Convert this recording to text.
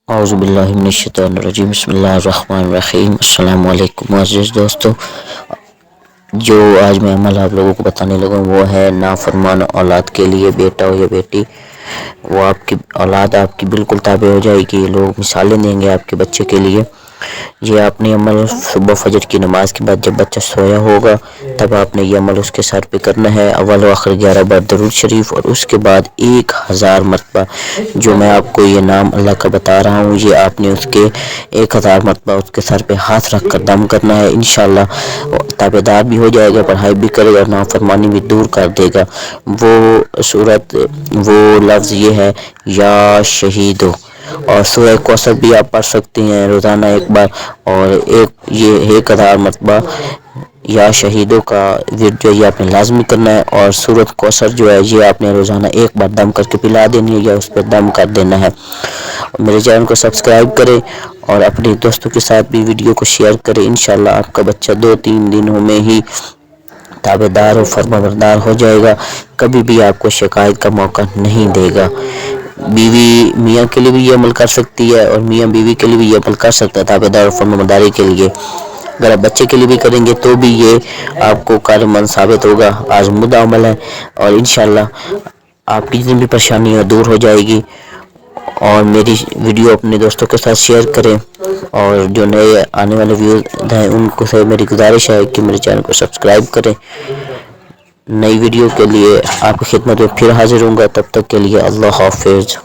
اعوذ باللہ من الشیطان الرجیم، بسم اللہ الرحمن الرحیم۔ السلام علیکم معزز دوستو، جو آج میں عمل آپ لوگوں کو بتانے لگا ہوں وہ ہے نافرمان اولاد کے لیے، بیٹا ہو یا بیٹی، وہ آپ کی اولاد آپ کی بالکل تابع ہو جائے گی، لوگ مثالیں دیں گے آپ کے بچے کے لیے۔ یہ آپ نے عمل صبح فجر کی نماز کے بعد جب بچہ سویا ہوگا تب آپ نے یہ عمل اس کے سر پہ کرنا ہے۔ اول و آخر 11 بار درود شریف، اور اس کے بعد 1000 مرتبہ جو میں آپ کو یہ نام اللہ کا بتا رہا ہوں، یہ آپ نے اس کے 1000 مرتبہ اس کے سر پہ ہاتھ رکھ کر دم کرنا ہے۔ انشاءاللہ تابع دار بھی ہو جائے گا، پڑھائی بھی کرے گا اور نافرمانی بھی دور کر دے گا۔ وہ لفظ یہ ہے یا شہیدو، اور سورہ کوثر بھی آپ پڑھ سکتے ہیں روزانہ ایک بار، اور یہ 1000 مرتبہ یا شہیدوں کا ورد جو یہ آپ نے لازمی کرنا ہے، اور سورۃ کوثر جو ہے یہ آپ نے روزانہ ایک بار دم کر کے پلا دینی ہے یا اس پہ دم کر دینا ہے۔ میرے چینل کو سبسکرائب کریں اور اپنے دوستوں کے ساتھ بھی ویڈیو کو شیئر کریں۔ انشاءاللہ آپ کا بچہ 2-3 دنوں میں ہی تابع دار و فرما بردار ہو جائے گا، کبھی بھی آپ کو شکایت کا موقع نہیں دے گا۔ بیوی میاں کے لیے بھی یہ عمل کر سکتی ہے، اور میاں بیوی کے لیے بھی یہ عمل کر سکتا ہے تابع دار و فرما برداری کے لیے۔ اگر آپ بچے کے لیے بھی کریں گے تو بھی یہ آپ کو کارآمد ثابت ہوگا، آزمودہ عمل ہے، اور انشاءاللہ آپ کی جتنی بھی پریشانی دور ہو جائے گی۔ اور میری ویڈیو اپنے دوستوں کے ساتھ شیئر کریں، اور جو نئے آنے والے ویوز ہیں ان کو سے میری گزارش ہے کہ میرے چینل کو سبسکرائب کریں۔ نئی ویڈیو کے لیے آپ کی خدمت میں پھر حاضر ہوں گا، تب تک کے لیے اللہ حافظ۔